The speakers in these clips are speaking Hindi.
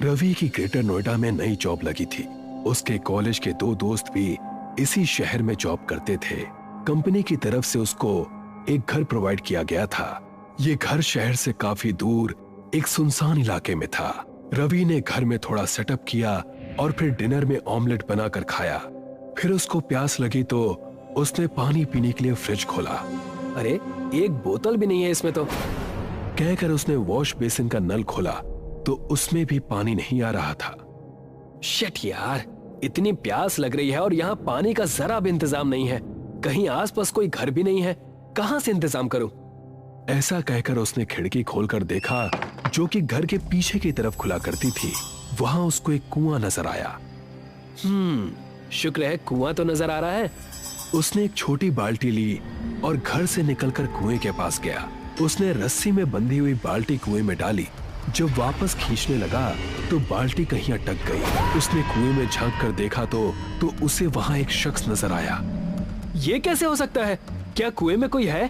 रवि की ग्रेटर नोएडा में नई जॉब लगी थी। उसके कॉलेज के दो दोस्त भी इसी शहर में जॉब करते थे। कंपनी की तरफ से उसको एक घर प्रोवाइड किया गया था। ये घर शहर से काफी दूर एक सुनसान इलाके में था। रवि ने घर में थोड़ा सेटअप किया और फिर डिनर में ऑमलेट बनाकर खाया। फिर उसको प्यास लगी तो उसने पानी पीने के लिए फ्रिज खोला। अरे एक बोतल भी नहीं है इसमें तो, कहकर उसने वॉश बेसिन का नल खोला तो उसमें भी पानी नहीं आ रहा था। शिट यार, इतनी प्यास लग रही है और यहाँ पानी का जरा भी इंतजाम नहीं है। कहीं आसपास कोई घर भी नहीं है, कहाँ से इंतजाम करूं? ऐसा कहकर उसने खिड़की खोलकर देखा जो कि घर के पीछे की तरफ खुला करती थी। वहां उसको एक कुआं नजर आया। शुक्र है कुआं तो नजर आ रहा है। उसने एक छोटी बाल्टी ली और घर से निकलकर कुएं के पास गया। उसने रस्सी में बंधी हुई बाल्टी कुएं में डाली। जब वापस खींचने लगा तो बाल्टी कहीं अटक गई। उसने कुएं में झांक कर देखा तो उसे वहां एक शख्स नजर आया। ये कैसे हो सकता है? क्या कुएं में कोई है?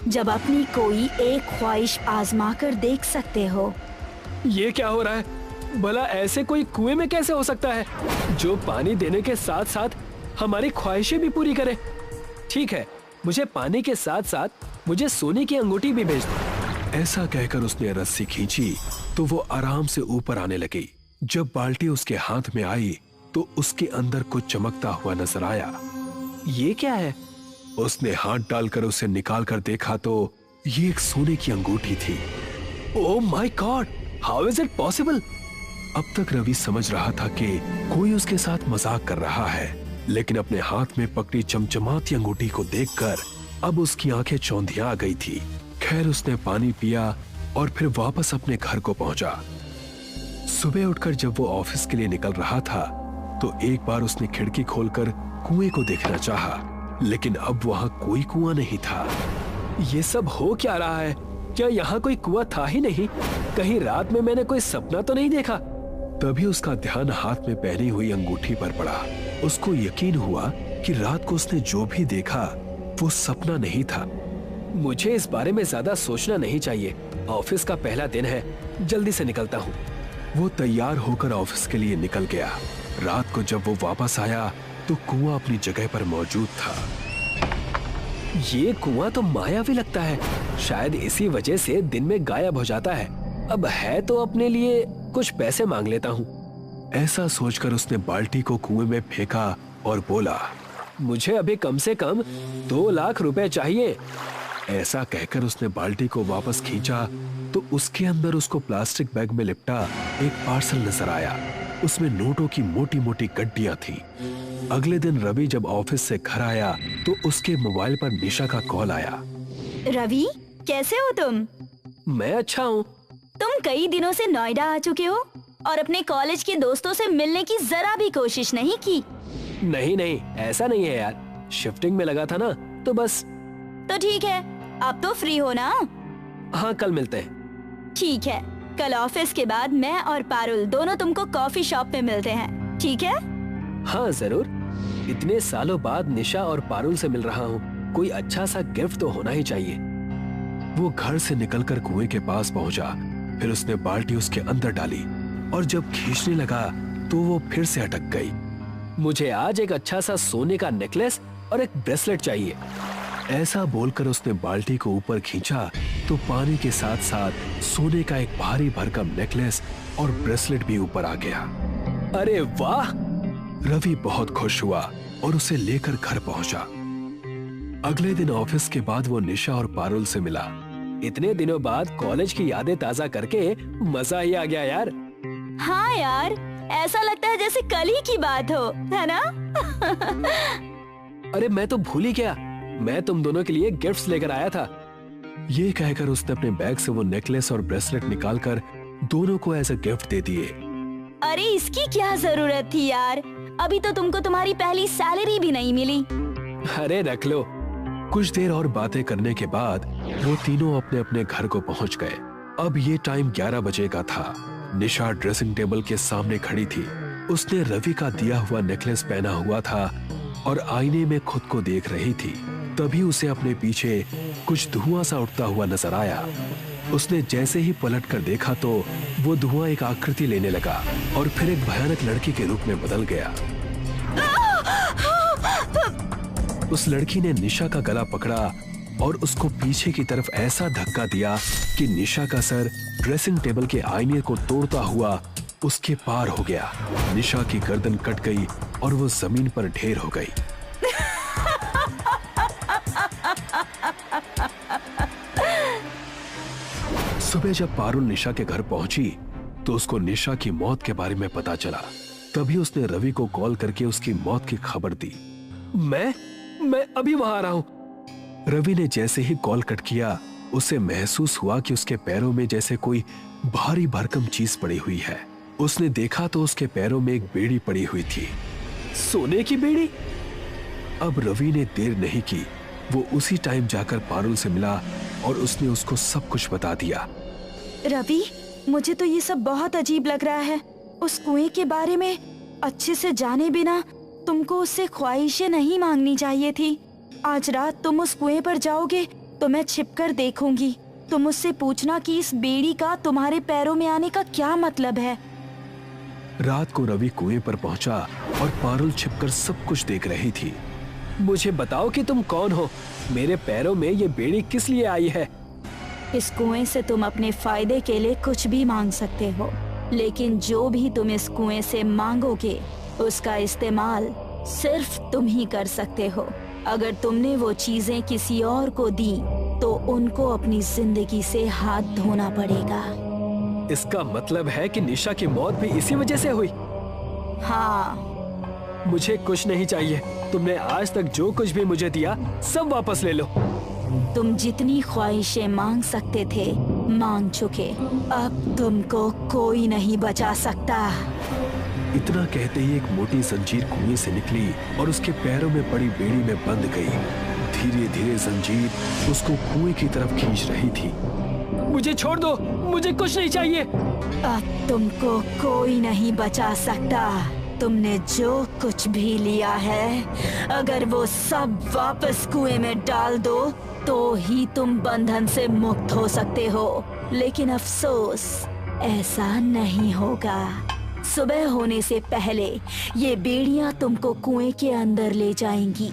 जब अपनी कोई एक ख्वाहिश आजमा कर देख सकते हो। ये क्या हो रहा है? भला ऐसे कोई कुएं में कैसे हो सकता है जो पानी देने के साथ साथ हमारी ख्वाहिशें भी पूरी करे? ठीक है, मुझे पानी के साथ साथ मुझे सोने की अंगूठी भी भेज दो। ऐसा कहकर उसने रस्सी खींची तो वो आराम से ऊपर आने लगी। जब बाल्टी उसके हाथ में आई तो उसके अंदर कुछ चमकता हुआ नजर आया। ये क्या है? उसने हाथ डालकर उसे निकाल कर देखा तो ये एक सोने की अंगूठी थी। Oh my God, how is it possible? अब तक रवि समझ रहा था कि कोई उसके साथ मजाक कर रहा है, लेकिन अपने हाथ में पकड़ी चमचमाती अंगूठी को देखकर अब उसकी आंखें चौंधिया आ गई थी। खैर उसने पानी पिया और फिर वापस अपने घर को पहुंचा। सुबह उठकर जब वो ऑफिस के लिए निकल रहा था तो एक बार उसने खिड़की खोलकर कुएं को देखना चाहा, लेकिन अब वहां कोई कुआं नहीं था। ये सब हो क्या रहा है? क्या यहाँ कोई कुआं था ही नहीं? कहीं रात में मैंने कोई सपना तो नहीं देखा? तभी उसका ध्यान हाथ में पहनी हुई अंगूठी पर पड़ा। उसको यकीन हुआ कि रात को उसने जो भी देखा वो सपना नहीं था। मुझे इस बारे में ज्यादा सोचना नहीं चाहिए। ऑफिस का पहला दिन है, जल्दी से निकलता हूँ। वो तैयार होकर ऑफिस के लिए निकल गया। रात को जब वो वापस आया तो कुआं अपनी जगह पर मौजूद था। ये कुआं तो मायावी लगता है, शायद इसी वजह से दिन में गायब हो जाता है। अब है तो अपने लिए कुछ पैसे मांग लेता हूँ। ऐसा सोचकर उसने बाल्टी को कुएं में फेंका और बोला, मुझे अभी कम से कम 2 लाख रुपए चाहिए। ऐसा कहकर उसने बाल्टी को वापस खींचा तो उसके अंदर उसको प्लास्टिक बैग में लिपटा एक पार्सल नजर आया। उसमें नोटों की मोटी मोटी गड्डियां थी। अगले दिन रवि जब ऑफिस से घर आया तो उसके मोबाइल पर निशा का कॉल आया। रवि, कैसे हो तुम? मैं अच्छा हूँ। तुम कई दिनों से नोएडा आ चुके हो और अपने कॉलेज के दोस्तों से मिलने की जरा भी कोशिश नहीं की। नहीं, ऐसा नहीं है यार, शिफ्टिंग में लगा था ना, तो बस। तो ठीक है, अब तो फ्री हो ना? हाँ, कल मिलते हैं। ठीक है, कल ऑफिस के बाद मैं और पारुल दोनों तुमको कॉफी शॉप पे मिलते हैं, ठीक है? हाँ जरूर। इतने सालों बाद निशा और पारुल से मिल रहा हूँ, कोई अच्छा सा गिफ्ट तो होना ही चाहिए। वो घर से निकलकर कुएं के पास पहुंचा। फिर उसने बाल्टी उसके अंदर डाली और जब खींचने लगा तो वो फिर से अटक गई। मुझे आज एक अच्छा सा सोने का नेकलेस और एक ब्रेसलेट चाहिए। ऐसा बोलकर उसने बाल्टी को ऊपर खींचा तो पानी के साथ साथ सोने का एक भारी भरकम नेकलेस और ब्रेसलेट भी ऊपर आ गया। अरे वाह! रवि बहुत खुश हुआ और उसे लेकर घर पहुंचा। अगले दिन ऑफिस के बाद वो निशा और पारुल से मिला। इतने दिनों बाद कॉलेज की यादें ताजा करके मजा ही आ गया यार। हाँ यार, ऐसा लगता है जैसे कल ही की बात हो, है ना? अरे मैं तो भूल ही गया, मैं तुम दोनों के लिए गिफ्ट्स लेकर आया था। ये कहकर उसने अपने बैग से वो नेकलेस और ब्रेसलेट निकालकर दोनों को एज अ गिफ्ट दे दिए। अरे इसकी क्या जरूरत थी यार, अभी तो तुमको तुम्हारी पहली सैलरी भी नहीं मिली। अरे रख लो। कुछ देर और बातें करने के बाद वो तीनों अपने अपने घर को पहुंच गए। अब ये टाइम 11 बजे का था। निशा ड्रेसिंग टेबल के सामने खड़ी थी। उसने रवि का दिया हुआ नेकलेस पहना हुआ था और आईने में खुद को देख रही थी। तभी उसे अपने पीछे कुछ धुआं सा उठता हुआ नजर आया। उसने जैसे ही पलट कर देखा तो वो धुआं एक आकृति लेने लगा और फिर एक भयानक लड़की के रूप में बदल गया। उस लड़की ने निशा का गला पकड़ा और उसको पीछे की तरफ ऐसा धक्का दिया कि निशा का सर ड्रेसिंग टेबल के आईने को तोड़ता हुआ उसके पार हो गया। निशा की गर्दन कट गई और वो जमीन पर ढेर हो गई। सुबह जब पारुल निशा के घर पहुंची तो उसको निशा की मौत के बारे में पता चला। तभी उसने रवि को कॉल करके उसकी मौत की खबर दी। मैं अभी वहां आ रहा हूं। रवि ने जैसे ही कॉल कट किया उसे महसूस हुआ कि उसके पैरों में जैसे कोई भारी भरकम चीज पड़ी हुई है। उसने देखा तो उसके पैरों में एक बेड़ी पड़ी हुई थी। सोने की बेड़ी? अब रवि ने देर नहीं की, वो उसी टाइम जाकर पारुल से मिला और उसने उसको सब कुछ बता दिया। रवि, मुझे तो ये सब बहुत अजीब लग रहा है। उस कुएं के बारे में अच्छे से जाने बिना तुमको उससे ख्वाहिशें नहीं मांगनी चाहिए थी। आज रात तुम उस कुएं पर जाओगे तो मैं छिपकर देखूंगी। तुम उससे पूछना कि इस बेड़ी का तुम्हारे पैरों में आने का क्या मतलब है। रात को रवि कुएं पर पहुंचा और पारुल छिपकर सब कुछ देख रही थी। मुझे बताओ कि तुम कौन हो? मेरे पैरों में ये बेड़ी किस लिए आई है? इस कुएं से तुम अपने फायदे के लिए कुछ भी मांग सकते हो, लेकिन जो भी तुम इस कुएं से मांगोगे उसका इस्तेमाल सिर्फ तुम ही कर सकते हो। अगर तुमने वो चीजें किसी और को दी तो उनको अपनी जिंदगी से हाथ धोना पड़ेगा। इसका मतलब है कि निशा की मौत भी इसी वजह से हुई? हाँ। मुझे कुछ नहीं चाहिए। तुमने आज तक जो कुछ भी मुझे दिया सब वापस ले लो। तुम जितनी ख्वाहिशें मांग सकते थे मांग चुके। अब तुमको कोई नहीं बचा सकता। इतना कहते ही एक मोटी जंजीर कुएं से निकली और उसके पैरों में पड़ी बेड़ी में बंध गई। धीरे धीरे जंजीर उसको कुएं की तरफ खींच रही थी। मुझे छोड़ दो, मुझे कुछ नहीं चाहिए। अब तुमको कोई नहीं बचा सकता। तुमने जो कुछ भी लिया है अगर वो सब वापस कुएं में डाल दो तो ही तुम बंधन से मुक्त हो सकते हो। लेकिन अफसोस ऐसा नहीं होगा। सुबह होने से पहले ये बेड़ियां तुमको कुएं के अंदर ले जाएंगी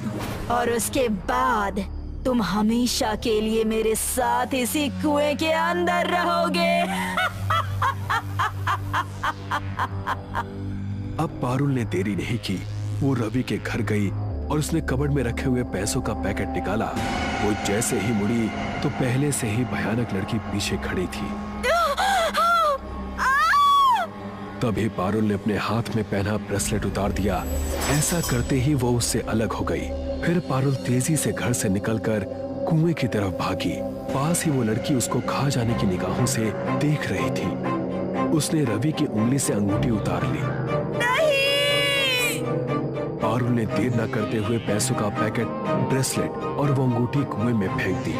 और उसके बाद तुम हमेशा के लिए मेरे साथ इसी कुएं के अंदर रहोगे। अब पारुल ने देरी नहीं की। वो रवि के घर गई और उसने कबर्ड में रखे हुए पैसों का पैकेट निकाला। वो जैसे ही मुड़ी तो पहले से ही भयानक लड़की पीछे खड़ी थी। तभी पारुल ने अपने हाथ में पहना ब्रेसलेट उतार दिया। ऐसा करते ही वो उससे अलग हो गई। फिर पारुल तेजी से घर से निकलकर कुएं की तरफ भागी। पास ही वो लड़की उसको खा जाने की निगाहों से देख रही थी। उसने रवि की उंगली से अंगूठी उतार ली। नहीं! पारुल ने देर न करते हुए पैसों का पैकेट, ब्रेसलेट और वो अंगूठी कुएं में फेंक दी।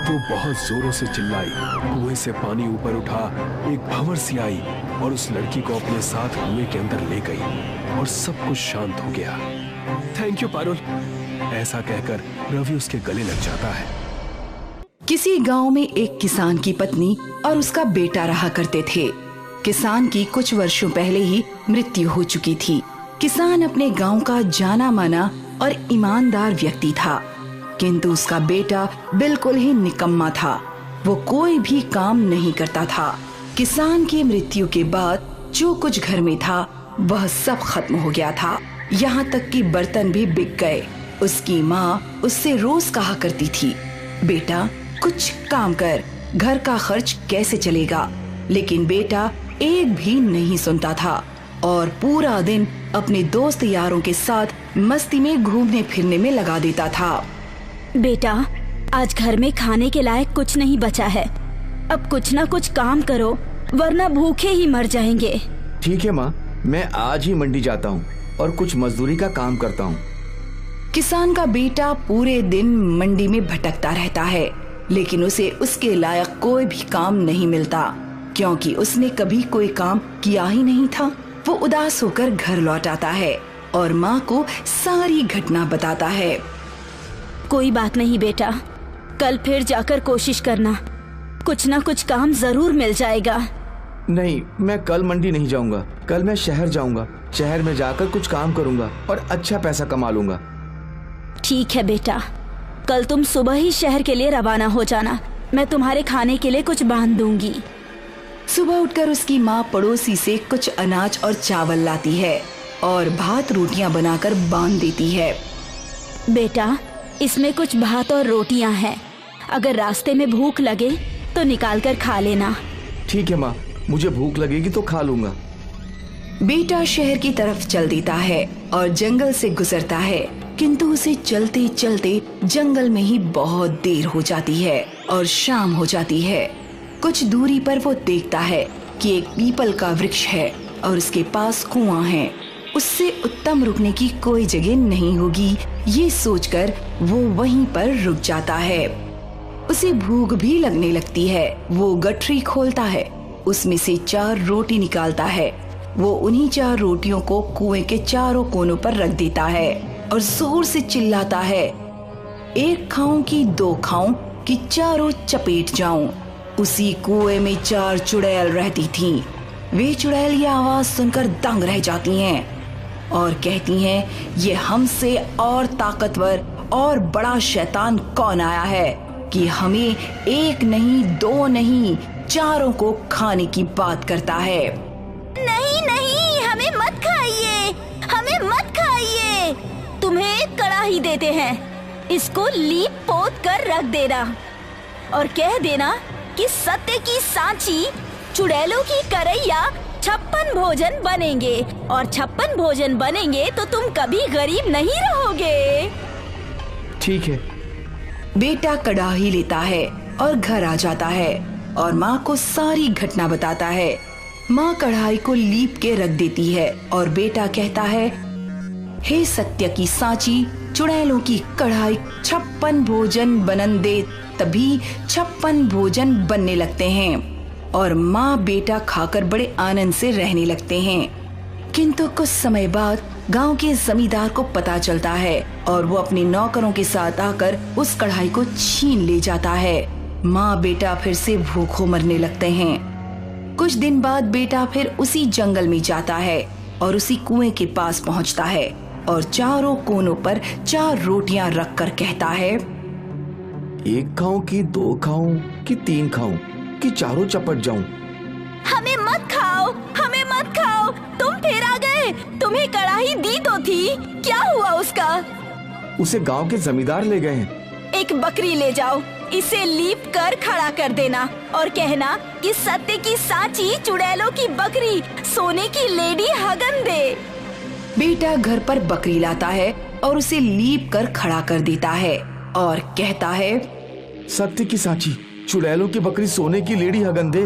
वो बहुत जोरों से चिल्लाई। कुएं से पानी ऊपर उठा, एक भंवर सी आई और उस लड़की को अपने साथ कुएं के अंदर ले गई और सब कुछ शांत हो गया। Thank you Parul. ऐसा कहकर रवि उसके गले लग जाता है। किसी गांव में एक किसान की पत्नी और उसका बेटा रहा करते थे। किसान की कुछ वर्षों पहले ही मृत्यु हो चुकी थी। किसान अपने गांव का जाना माना और ईमानदार व्यक्ति था, किंतु उसका बेटा बिल्कुल ही निकम्मा था। वो कोई भी काम नहीं करता था। किसान की मृत्यु के बाद जो कुछ घर में था वह सब खत्म हो गया था। यहाँ तक कि बर्तन भी बिक गए। उसकी माँ उससे रोज कहा करती थी, बेटा कुछ काम कर, घर का खर्च कैसे चलेगा। लेकिन बेटा एक भी नहीं सुनता था और पूरा दिन अपने दोस्त यारों के साथ मस्ती में घूमने फिरने में लगा देता था। बेटा, आज घर में खाने के लायक कुछ नहीं बचा है। अब कुछ ना कुछ काम करो वरना भूखे ही मर जाएंगे। ठीक है माँ, मैं आज ही मंडी जाता हूँ और कुछ मजदूरी का काम करता हूँ। किसान का बेटा पूरे दिन मंडी में भटकता रहता है, लेकिन उसे उसके लायक कोई भी काम नहीं मिलता, क्योंकि उसने कभी कोई काम किया ही नहीं था। वो उदास होकर घर लौट आता है और माँ को सारी घटना बताता है। कोई बात नहीं बेटा, कल फिर जाकर कोशिश करना, कुछ ना कुछ काम जरूर मिल जाएगा। नहीं, मैं कल मंडी नहीं जाऊंगा। कल मैं शहर जाऊंगा। शहर में जाकर कुछ काम करूंगा और अच्छा पैसा कमा लूंगा। ठीक है बेटा, कल तुम सुबह ही शहर के लिए रवाना हो जाना। मैं तुम्हारे खाने के लिए कुछ बांध दूंगी। सुबह उठकर उसकी माँ पड़ोसी से कुछ अनाज और चावल लाती है और भात रोटियां बनाकर बांध देती है। बेटा, इसमें कुछ भात और रोटियां हैं। अगर रास्ते में भूख लगे तो निकाल कर खा लेना। ठीक है माँ, मुझे भूख लगेगी तो खा लूंगा। बेटा शहर की तरफ चल देता है और जंगल से गुजरता है, किंतु उसे चलते चलते जंगल में ही बहुत देर हो जाती है और शाम हो जाती है। कुछ दूरी पर वो देखता है कि एक पीपल का वृक्ष है और उसके पास कुआं है। उससे उत्तम रुकने की कोई जगह नहीं होगी, ये सोचकर वो वहीं पर रुक जाता है। उसे भूख भी लगने लगती है। वो गठरी खोलता है, उसमें से 4 रोटी निकालता है। वो उन्हीं 4 रोटियों को कुएं के चारों कोनों पर रख देता है और जोर से चिल्लाता है, 1 खाऊं कि 2 खाऊं कि चारों चपेट जाऊं। उसी कुएं में 4 चुड़ैल रहती थीं। वे चुड़ैल ये आवाज सुनकर दंग रह जाती हैं और कहती हैं, ये हमसे और ताकतवर और बड़ा शैतान कौन आया है कि हमें 1 नहीं 2 नहीं 4 को खाने की बात करता है। नहीं नहीं, हमें मत खाइए, हमें मत खाइए। तुम्हें कड़ाही देते हैं, इसको लीप पोत कर रख देना और कह देना कि सत्य की सांची चुड़ैलों की करैया 56 भोजन बनेंगे और 56 भोजन बनेंगे तो तुम कभी गरीब नहीं रहोगे। ठीक है। बेटा कड़ाही लेता है और घर आ जाता है और माँ को सारी घटना बताता है। माँ कढ़ाई को लीप के रख देती है और बेटा कहता है, हे सत्य की सांची, चुड़ैलों की कढ़ाई 56 भोजन बनन दे, तभी 56 भोजन बनने लगते हैं। और माँ बेटा खाकर बड़े आनंद से रहने लगते हैं। किंतु कुछ समय बाद गांव के जमींदार को पता चलता है और वो अपने नौकरों के साथ आकर उस कढ़ाई को छीन ले जाता है। माँ बेटा फिर से भूखों मरने लगते हैं। कुछ दिन बाद बेटा फिर उसी जंगल में जाता है और उसी कुएं के पास पहुंचता है और चारों कोनों पर 4 रोटियां रख कर कहता है, 1 खाऊं कि 2 खाऊं कि 3 खाऊं कि चारों चपट जाऊं। हमें मत खाओ, हमें मत खाओ, तुम फिर आ गए। तुम्हें कढ़ाई दी तो थी, क्या हुआ उसका? उसे गांव के जमींदार ले गए हैं। एक बकरी ले जाओ, इसे लीप कर खड़ा कर देना और कहना कि सत्य की सांची चुड़ैलों की बकरी सोने की लेडी हगन दे। बेटा घर पर बकरी लाता है और उसे लीप कर खड़ा कर देता है और कहता है, सत्य की सांची चुड़ैलों की बकरी सोने की लेडी हगन दे।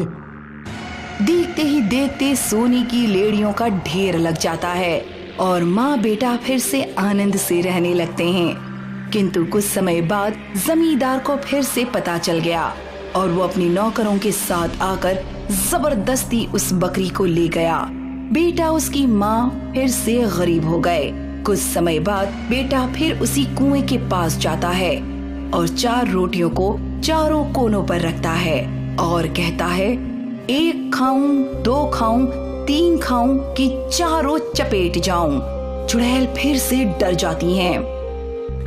देखते ही देखते सोने की लेड़ियों का ढेर लग जाता है और माँ बेटा फिर से आनंद से रहने लगते हैं। किंतु कुछ समय बाद जमींदार को फिर से पता चल गया और वो अपने नौकरों के साथ आकर जबरदस्ती उस बकरी को ले गया। बेटा उसकी माँ फिर से गरीब हो गए। कुछ समय बाद बेटा फिर उसी कुएं के पास जाता है और 4 रोटियों को चारों कोनों पर रखता है और कहता है, 1 खाऊं 2 खाऊं 3 खाऊं कि चारों चपेट जाऊं। चुड़ैल फिर से डर जाती हैं।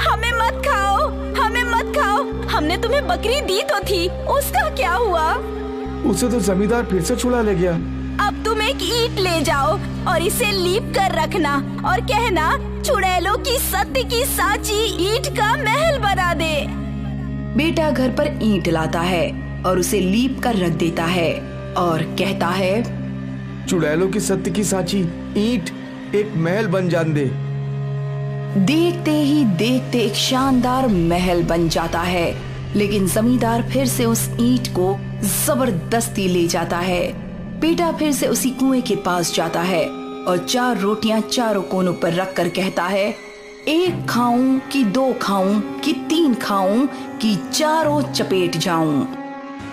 हमें मत खाओ, हमें मत खाओ, हमने तुम्हें बकरी दी तो थी, उसका क्या हुआ? उसे तो जमींदार फिर से छुड़ा ले गया। अब तुम एक ईंट ले जाओ और इसे लीप कर रखना और कहना, चुड़ैलों की सत्य की सांची ईंट का महल बना दे। बेटा घर पर ईंट लाता है और उसे लीप कर रख देता है और कहता है, चुड़ैलों की सत्य की सांची ईंट एक महल बन जान दे। देखते ही देखते एक शानदार महल बन जाता है, लेकिन जमींदार फिर से उस ईंट को जबरदस्ती ले जाता है। बेटा फिर से उसी कुएं के पास जाता है और 4 रोटियां चारों कोनों पर रख कर कहता है, 1 खाऊं कि 2 खाऊं कि 3 खाऊं कि चारों चपेट जाऊं।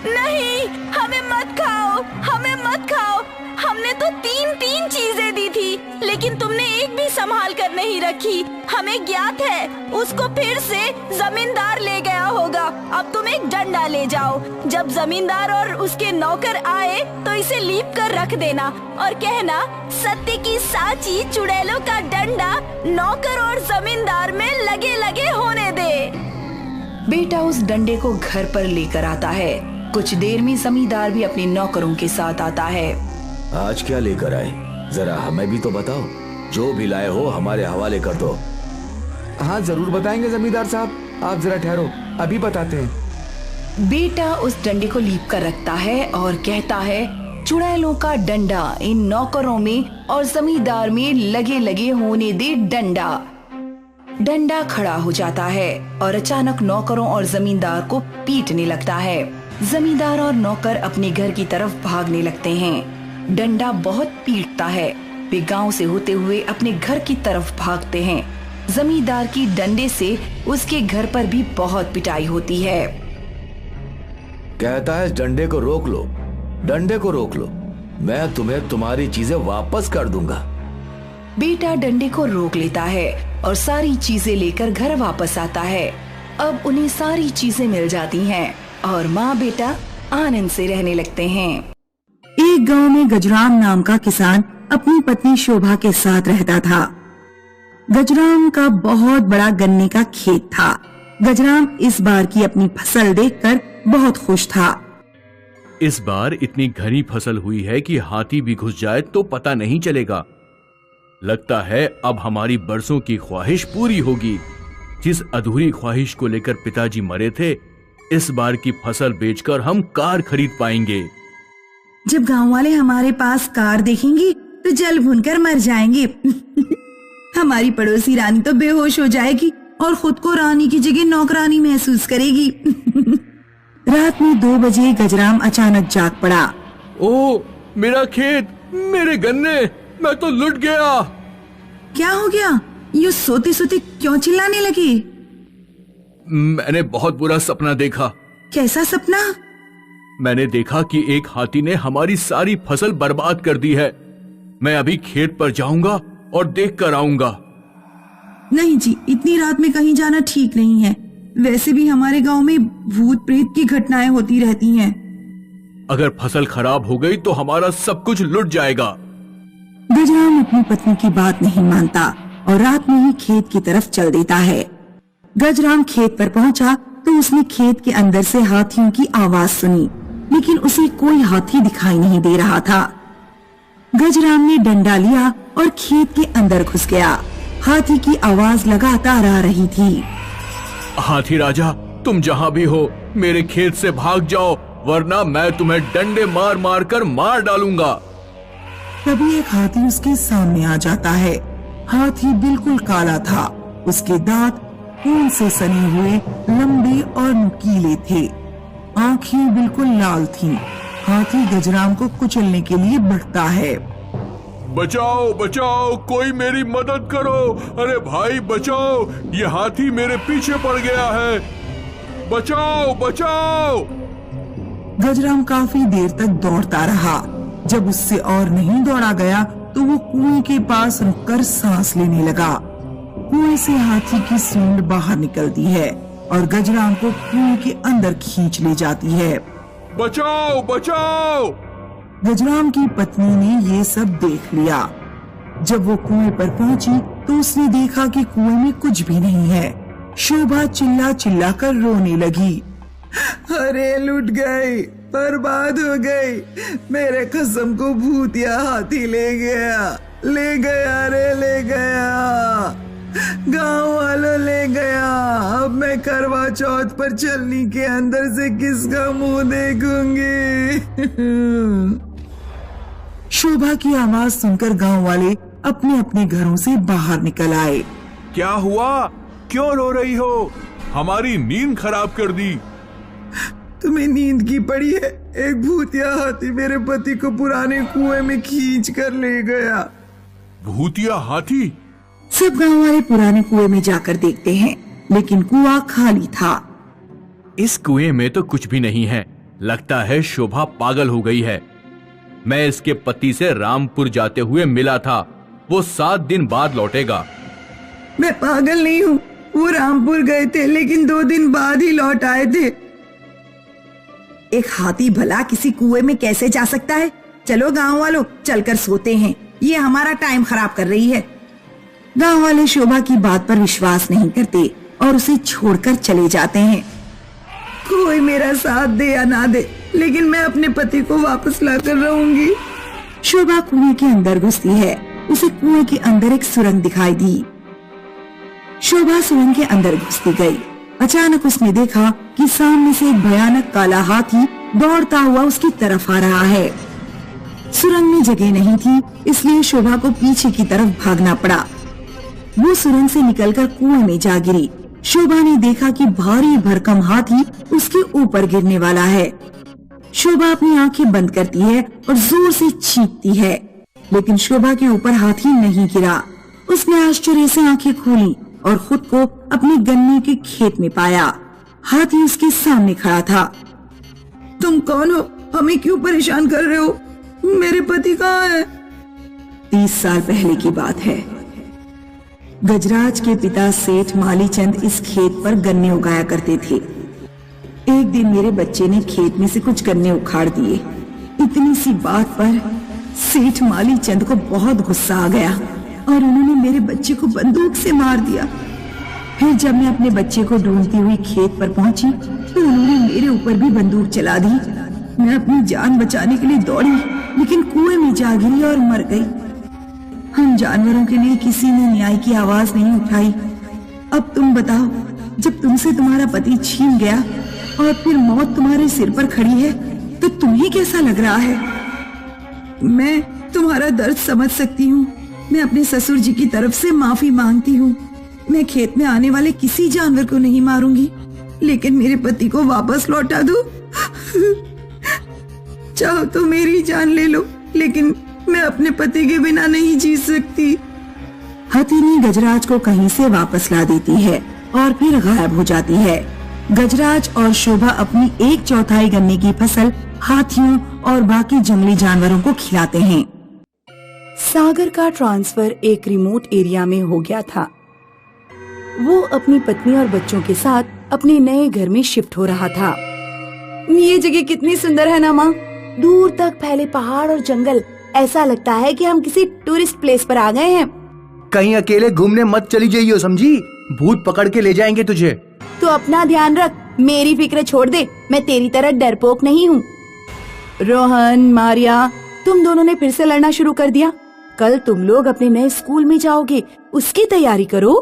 नहीं, हमें मत खाओ, हमें मत खाओ, हमने तो 3 चीजें दी थी, लेकिन तुमने एक भी संभाल कर नहीं रखी। हमें ज्ञात है उसको फिर से जमींदार ले गया होगा। अब अब तुम एक डंडा ले जाओ। जब जमींदार और उसके नौकर आए तो इसे लीप कर रख देना और कहना, सत्य की साची चुड़ैलों का डंडा नौकर और जमींदार में लगे लगे होने दे। बेटा उस डंडे को घर पर लेकर आता है। कुछ देर में जमींदार भी अपने नौकरों के साथ आता है। आज क्या लेकर आए, जरा हमें भी तो बताओ। जो भी लाए हो हमारे हवाले कर दो। हाँ जरूर बताएंगे जमींदार साहब, आप जरा ठहरो, अभी बताते हैं। बेटा उस डंडे को लीप कर रखता है और कहता है, चुड़ैलों का डंडा इन नौकरों में और जमींदार में लगे लगे होने दे डंडा। डंडा खड़ा हो जाता है और अचानक नौकरों और जमींदार को पीटने लगता है। जमींदार और नौकर अपने घर की तरफ भागने लगते हैं। डंडा बहुत पीटता है। वे गांव से होते हुए अपने घर की तरफ भागते हैं। जमींदार की डंडे से उसके घर पर भी बहुत पिटाई होती है। कहता है डंडे को रोक लो, डंडे को रोक लो, मैं तुम्हें तुम्हारी चीजें वापस कर दूंगा। बेटा डंडे को रोक लेता है और सारी चीजें लेकर घर वापस आता है। अब उन्हें सारी चीजें मिल जाती हैं और माँ बेटा आनंद से रहने लगते हैं। एक गांव में गजराम नाम का किसान अपनी पत्नी शोभा के साथ रहता था। गजराम का बहुत बड़ा गन्ने का खेत था। गजराम इस बार की अपनी फसल देखकर बहुत खुश था। इस बार इतनी घनी फसल हुई है कि हाथी भी घुस जाए तो पता नहीं चलेगा। लगता है अब हमारी बरसों की ख्वाहिश पूरी होगी। जिस अधूरी ख्वाहिश को लेकर पिताजी मरे थे, इस बार की फसल बेचकर हम कार खरीद पाएंगे। जब गांव वाले हमारे पास कार देखेंगे तो जल भूनकर मर जाएंगे। हमारी पड़ोसी रानी तो बेहोश हो जाएगी और खुद को रानी की जगह नौकरानी महसूस करेगी। रात में 2 बजे गजराम अचानक जाग पड़ा। ओ, मेरा खेत, मेरे गन्ने, मैं तो लुट गया। क्या हो गया? ये सोते सोते क्यों चिल्लाने लगे? मैंने बहुत बुरा सपना देखा। कैसा सपना? मैंने देखा कि एक हाथी ने हमारी सारी फसल बर्बाद कर दी है। मैं अभी खेत पर जाऊंगा और देख कर आऊंगा। नहीं जी, इतनी रात में कहीं जाना ठीक नहीं है। वैसे भी हमारे गांव में भूत प्रेत की घटनाएं होती रहती हैं। अगर फसल खराब हो गई तो हमारा सब कुछ लुट जाएगा। गजराम अपनी पत्नी की बात नहीं मानता और रात में ही खेत की तरफ चल देता है। गजराम खेत पर पहुंचा तो उसने खेत के अंदर से हाथियों की आवाज सुनी, लेकिन उसे कोई हाथी दिखाई नहीं दे रहा था। गजराम ने डंडा लिया और खेत के अंदर घुस गया। हाथी की आवाज लगातार आ रही थी। हाथी राजा, तुम जहाँ भी हो मेरे खेत से भाग जाओ, वरना मैं तुम्हें डंडे मार मार कर मार डालूंगा। तभी एक हाथी उसके सामने आ जाता है। हाथी बिल्कुल काला था। उसके दांत खून से सने हुए लंबे और नुकीले थे। आंखें बिल्कुल लाल थीं। हाथी गजराम को कुचलने के लिए बढ़ता है। बचाओ बचाओ, कोई मेरी मदद करो। अरे भाई बचाओ, ये हाथी मेरे पीछे पड़ गया है। बचाओ बचाओ। गजराम काफी देर तक दौड़ता रहा। जब उससे और नहीं दौड़ा गया तो वो कुएं के पास रुककर सांस लेने लगा। कुएं से हाथी की सूंड बाहर निकलती है और गजराम को कुएं के अंदर खींच ले जाती है। बचाओ बचाओ। गजराम की पत्नी ने ये सब देख लिया। जब वो कुएं पर पहुंची तो उसने देखा कि कुएं में कुछ भी नहीं है। शोभा चिल्ला चिल्ला कर रोने लगी। अरे लुट गई, बर्बाद हो गई, मेरे कसम को भूतिया हाथी ले गया, ले गया रे, ले गया, गांव वालों ले गया। अब मैं करवा चौथ पर चलनी के अंदर से किसका मुंह देखूंगी। शोभा की आवाज सुनकर गांव वाले अपने अपने घरों से बाहर निकल आए। क्या हुआ? क्यों रो रही हो? हमारी नींद खराब कर दी। तुम्हें नींद की पड़ी है? एक भूतिया हाथी मेरे पति को पुराने कुएं में खींच कर ले गया। भूतिया हाथी? सब गांव वाले पुराने कुएं में जाकर देखते हैं, लेकिन कुआं खाली था। इस कुएं में तो कुछ भी नहीं है। लगता है शोभा पागल हो गई है। मैं इसके पति से रामपुर जाते हुए मिला था। वो 7 दिन बाद लौटेगा। मैं पागल नहीं हूँ। वो रामपुर गए थे लेकिन 2 दिन बाद ही लौट आए थे। एक हाथी भला किसी कुएं में कैसे जा सकता है? चलो गांव वालों, चलकर सोते हैं, ये हमारा टाइम खराब कर रही है। गांव वाले शोभा की बात पर विश्वास नहीं करते और उसे छोड़कर चले जाते हैं। कोई मेरा साथ दे या ना दे, लेकिन मैं अपने पति को वापस लाकर रहूंगी। शोभा कुएं के अंदर घुसती है। उसे कुएं के अंदर एक सुरंग दिखाई दी। शोभा सुरंग के अंदर घुसती गई। अचानक उसने देखा कि सामने से एक भयानक काला हाथी दौड़ता हुआ उसकी तरफ आ रहा है। सुरंग में जगह नहीं थी, इसलिए शोभा को पीछे की तरफ भागना पड़ा। वो सुरंग से निकलकर कुएं में जा गिरी। शोभा ने देखा कि भारी भरकम हाथी उसके ऊपर गिरने वाला है। शोभा अपनी आंखें बंद करती है और जोर से चीखती है, लेकिन शोभा के ऊपर हाथी नहीं गिरा। उसने आश्चर्य से आंखें खोली और खुद को अपने गन्ने के खेत में पाया। हाथी उसके सामने खड़ा था। तुम कौन हो? हमें क्यों परेशान कर रहे हो? मेरे पति कहाँ है? 30 साल पहले की बात है। गजराज के पिता सेठ मालीचंद इस खेत पर गन्ने उगाया करते थे। एक दिन मेरे बच्चे ने खेत में से कुछ गन्ने उखाड़ दिए। इतनी सी बात पर सेठ मालीचंद को बहुत गुस्सा आ गया और उन्होंने मेरे बच्चे को बंदूक से मार दिया। फिर जब मैं अपने बच्चे को ढूंढती हुई खेत पर पहुंची तो उन्होंने मेरे ऊपर भी बंदूक चला दी। मैं अपनी जान बचाने के लिए दौड़ी, लेकिन कुएं में जा गिरी और मर गई। हम जानवरों के लिए किसी ने न्याय की आवाज नहीं उठाई। अब तुम बताओ, जब तुमसे तुम्हारा पति छीन गया और फिर मौत तुम्हारे सिर पर खड़ी है, तो तुम्हें कैसा लग रहा है? मैं तुम्हारा दर्द समझ सकती हूँ। मैं अपने ससुर जी की तरफ से माफी मांगती हूँ। मैं खेत में आने वाले किसी जानवर को नहीं मारूंगी, लेकिन मेरे पति को वापस लौटा दो। चाहो तो मेरी जान ले लो, लेकिन मैं अपने पति के बिना नहीं जी सकती। हथेली गजराज को कहीं से वापस ला देती है और फिर गायब हो जाती है। गजराज और शोभा अपनी 1/4 गन्ने की फसल हाथियों और बाकी जंगली जानवरों को खिलाते हैं। सागर का ट्रांसफर एक रिमोट एरिया में हो गया था। वो अपनी पत्नी और बच्चों के साथ अपने नए घर में शिफ्ट हो रहा था। ये जगह कितनी सुंदर है ना माँ। दूर तक फैले पहाड़ और जंगल, ऐसा लगता है कि हम किसी टूरिस्ट प्लेस पर आ गए हैं। कहीं अकेले घूमने मत चली जाइयो, समझी? भूत पकड़ के ले जाएंगे तुझे। तो अपना ध्यान रख, मेरी फिक्र छोड़ दे। मैं तेरी तरह डरपोक नहीं हूँ। रोहन, मारिया, तुम दोनों ने फिर से लड़ना शुरू कर दिया। कल तुम लोग अपने नए स्कूल में जाओगे, उसकी तैयारी करो।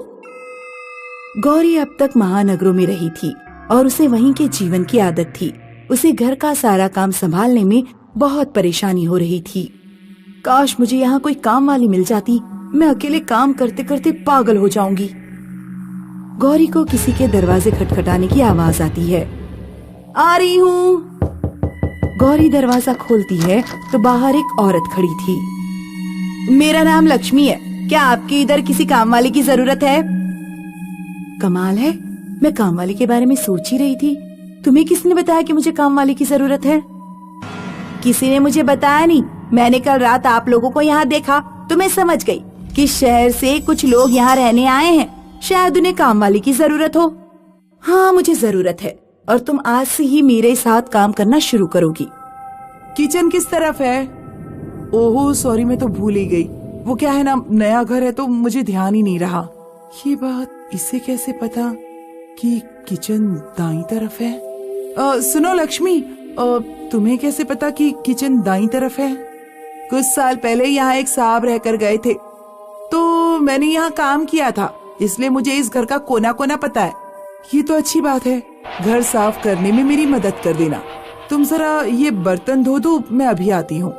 गौरी अब तक महानगरों में रही थी और उसे वहीं के जीवन की आदत थी। उसे घर का सारा काम संभालने में बहुत परेशानी हो रही थी। काश मुझे यहाँ कोई काम वाली मिल जाती, मैं अकेले काम करते करते पागल हो जाऊंगी। गौरी को किसी के दरवाजे खटखटाने की आवाज आती है। आ रही हूँ। गौरी दरवाजा खोलती है तो बाहर एक औरत खड़ी थी। मेरा नाम लक्ष्मी है, क्या आपकी इधर किसी काम वाली की जरूरत है? कमाल है, मैं काम वाली के बारे में सोच ही रही थी। तुम्हें किसने बताया कि मुझे काम वाली की जरूरत है? किसी ने मुझे बताया नहीं। मैंने कल रात आप लोगों को यहाँ देखा तो मैं समझ गई कि शहर से कुछ लोग यहाँ रहने आए हैं। शायद उन्हें काम वाली की जरूरत हो। हाँ, मुझे जरूरत है और तुम आज से ही मेरे साथ काम करना शुरू करोगी। किचन किस तरफ है? ओहो सॉरी, मैं तो भूल ही गई। वो क्या है ना, नया घर है तो मुझे ध्यान ही नहीं रहा। ये बात इसे कैसे पता कि किचन दाईं तरफ है? सुनो लक्ष्मी, तुम्हें कैसे पता कि किचन दाईं तरफ है? कुछ साल पहले यहाँ एक साहब रहकर गए थे, तो मैंने यहाँ काम किया था, इसलिए मुझे इस घर का कोना कोना पता है। ये तो अच्छी बात है। घर साफ करने में मेरी मदद कर देना। तुम जरा ये बर्तन धो दो, मैं अभी आती हूँ।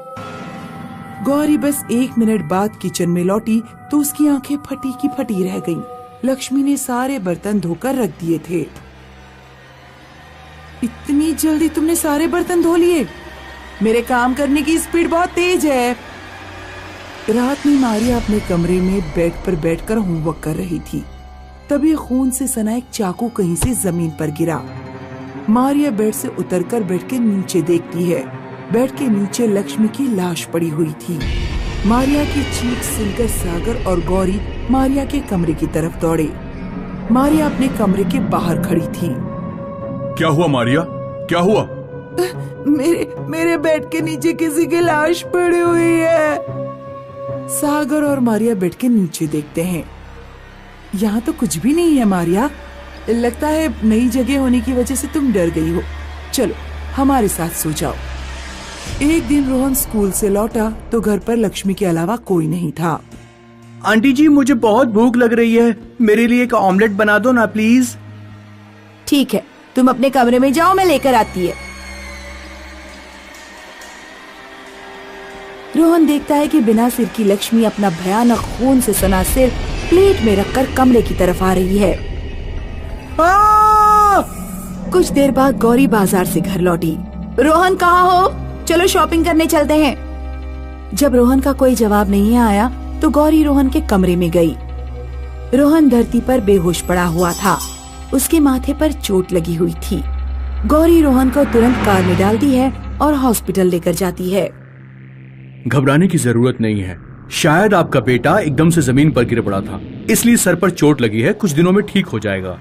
गौरी बस 1 मिनट बाद किचन में लौटी तो उसकी आंखें फटी की फटी रह गईं। लक्ष्मी ने सारे बर्तन धोकर रख दिए थे। इतनी जल्दी तुमने सारे बर्तन धो लिए? मेरे काम करने की स्पीड बहुत तेज है। रात में मारिया अपने कमरे में बेड पर बैठकर होमवर्क कर रही थी। तभी खून से सना एक चाकू कहीं से जमीन पर गिरा। मारिया बेड से उतरकर बेड के नीचे देखती है। बेड के नीचे लक्ष्मी की लाश पड़ी हुई थी। मारिया की चीख सुनकर सागर और गौरी मारिया के कमरे की तरफ दौड़े। मारिया अपने कमरे के बाहर खड़ी थी। क्या हुआ मारिया, क्या हुआ? मेरे बेड के नीचे किसी की लाश पड़ी हुई है। सागर और मारिया बेड के नीचे देखते हैं। यहाँ तो कुछ भी नहीं है मारिया। लगता है नई जगह होने की वजह से तुम डर गई हो। चलो हमारे साथ सो जाओ। एक दिन रोहन स्कूल से लौटा तो घर पर लक्ष्मी के अलावा कोई नहीं था। आंटी जी, मुझे बहुत भूख लग रही है, मेरे लिए एक ऑमलेट बना दो ना प्लीज। ठीक है, तुम अपने कमरे में जाओ, मैं लेकर आती है। रोहन देखता है कि बिना सिर की लक्ष्मी अपना भयानक खून से सना सिर प्लेट में रखकर कमरे की तरफ आ रही है। कुछ देर बाद गौरी बाजार से घर लौटी। रोहन कहाँ हो? चलो शॉपिंग करने चलते हैं। जब रोहन का कोई जवाब नहीं आया तो गौरी रोहन के कमरे में गई। रोहन धरती पर बेहोश पड़ा हुआ था। उसके माथे पर चोट लगी हुई थी। गौरी रोहन को तुरंत कार में डालती है और हॉस्पिटल लेकर जाती है। घबराने की जरूरत नहीं है, शायद आपका बेटा एकदम से जमीन पर गिर पड़ा था, इसलिए सर पर चोट लगी है, कुछ दिनों में ठीक हो जाएगा।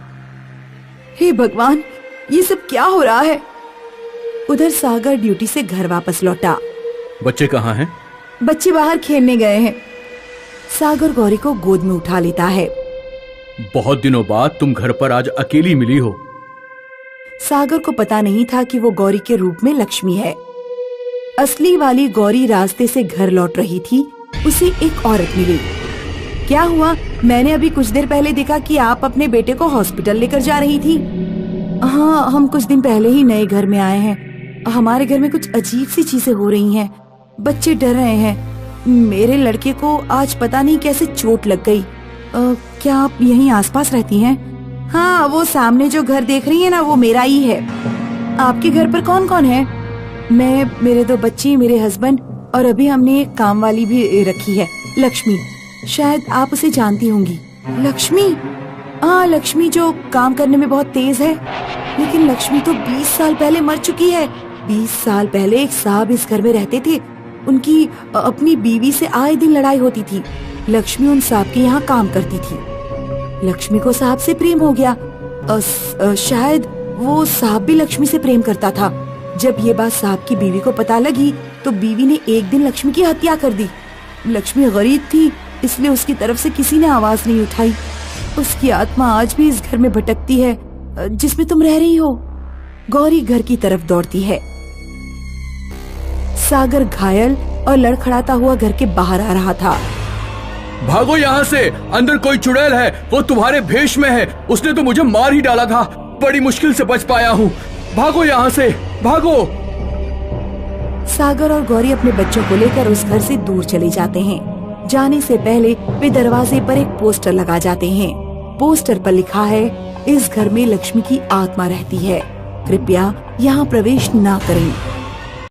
हे भगवान, ये सब क्या हो रहा है? उधर सागर ड्यूटी से घर वापस लौटा। बच्चे कहाँ हैं? बच्चे बाहर खेलने गए हैं। सागर गौरी को गोद में उठा लेता है। बहुत दिनों बाद तुम घर पर आज अकेली मिली हो। सागर को पता नहीं था कि वो गौरी के रूप में लक्ष्मी है। असली वाली गौरी रास्ते से घर लौट रही थी। उसे एक औरत मिली। क्या हुआ? मैंने अभी कुछ देर पहले देखा कि आप अपने बेटे को हॉस्पिटल लेकर जा रही थी। हाँ, हम कुछ दिन पहले ही नए घर में आए हैं। हमारे घर में कुछ अजीब सी चीजें हो रही हैं। बच्चे डर रहे हैं। मेरे लड़के को आज पता नहीं कैसे चोट लग गई। क्या आप यहीं आसपास रहती हैं? हाँ, वो सामने जो घर देख रही है ना, वो मेरा ही है। आपके घर पर कौन कौन है? मैं, मेरे 2 बच्चे, मेरे हस्बैंड और अभी हमने एक काम वाली भी रखी है, लक्ष्मी। शायद आप उसे जानती होंगी। लक्ष्मी? हाँ, लक्ष्मी जो काम करने में बहुत तेज है। लेकिन लक्ष्मी तो 20 साल पहले मर चुकी है। 20 साल पहले एक साहब इस घर में रहते थे। उनकी अपनी बीवी से आए दिन लड़ाई होती थी। लक्ष्मी उन साहब के यहाँ काम करती थी। लक्ष्मी को साहब से प्रेम हो गया। शायद वो साहब भी लक्ष्मी से प्रेम करता था। जब ये बात साहब की बीवी को पता लगी तो बीवी ने एक दिन लक्ष्मी की हत्या कर दी। लक्ष्मी गरीब थी, इसलिए उसकी तरफ से किसी ने आवाज नहीं उठाई। उसकी आत्मा आज भी इस घर में भटकती है जिसमें तुम रह रही हो। गौरी घर की तरफ दौड़ती है। सागर घायल और लड़खड़ाता हुआ घर के बाहर आ रहा था। भागो यहाँ से, अंदर कोई चुड़ैल है, वो तुम्हारे भेष में है। उसने तो मुझे मार ही डाला था, बड़ी मुश्किल से बच पाया हूँ। भागो यहाँ से, भागो। सागर और गौरी अपने बच्चों को लेकर उस घर से दूर चले जाते हैं। जाने से पहले वे दरवाजे पर एक पोस्टर लगा जाते हैं। पोस्टर पर लिखा है, इस घर में लक्ष्मी की आत्मा रहती है, कृपया यहाँ प्रवेश ना करें।